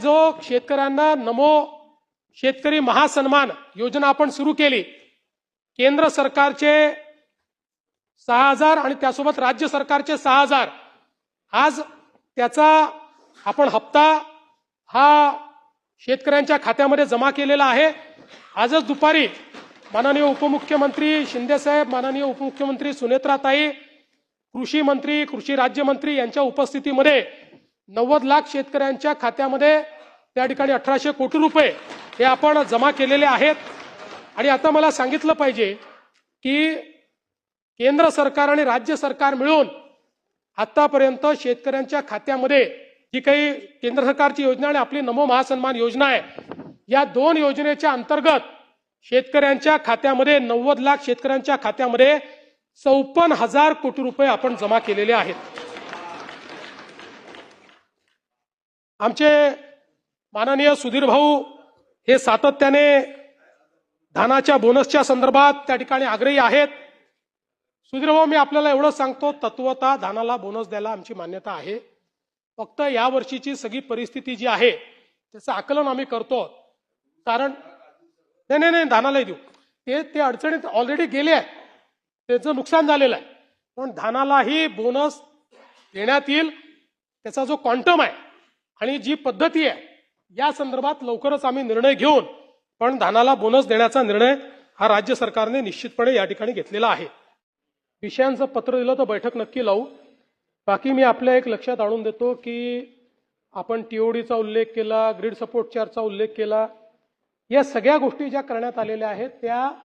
जो शेतकऱ्यांना नमो शेतकरी महासन्मान योजना आपण सुरू केली, केंद्र सरकारचे 6,000 आणि त्यासोबत राज्य सरकारचे 6,000, आज त्याचा आपण हप्ता हा शेतकऱ्यांच्या खात्यामध्ये जमा केलेला आहे। आजच दुपारी माननीय उपमुख्यमंत्री शिंदे साहेब, माननीय उपमुख्यमंत्री सुनेत्राताई, कृषी मंत्री, कृषी राज्यमंत्री यांच्या उपस्थितीमध्ये 90 लाख शेतकऱ्यांच्या खात्यामध्ये त्या ठिकाणी 1800 कोटी रुपये हे आपण जमा केलेले आहेत। आणि आता मला सांगितलं पाहिजे की केंद्र सरकार आणि राज्य सरकार मिळून आतापर्यंत शेतकऱ्यांच्या खात्यामध्ये जी काही केंद्र सरकारची योजना आणि आपली नमो महासन्मान योजना आहे, या दोन योजनेच्या अंतर्गत शेतकऱ्यांच्या खात्यामध्ये 90 लाख शेतकऱ्यांच्या खात्यामध्ये 54,000 कोटी रुपये आपण जमा केलेले आहेत। आमचे माननीय सुधीर भाऊ हे सातत्याने धानाच्या बोनसच्या संदर्भात त्या ठिकाणी आग्रही आहेत। सुधीर भाऊ, मी आपल्याला एवढं सांगतो, तत्वतः धानाला बोनस द्यायला आमची मान्यता आहे। फक्त या वर्षीची सगळी परिस्थिती जी आहे त्याचं आकलन आम्ही करतो, कारण नाही धानालाही देऊ, ते अडचणीत ऑलरेडी गेले आहे, त्याचं नुकसान झालेलं आहे, पण धानालाही बोनस देण्यात येईल। त्याचा जो क्वांटम आहे आणि जी पद्धती आहे या संदर्भात लवकरच आम्ही निर्णय घेऊन पण धानाला बोनस देण्याचा निर्णय हा राज्य सरकारने निश्चितपणे या ठिकाणी घेतलेला आहे। विषयांचं पत्र दिलं तर बैठक नक्की लावू। बाकी मी आपल्या एक लक्षात आणून देतो की आपण टीओडीचा उल्लेख केला, ग्रीड सपोर्ट चार्जचा उल्लेख केला, या सगळ्या गोष्टी ज्या करण्यात आलेल्या आहेत त्या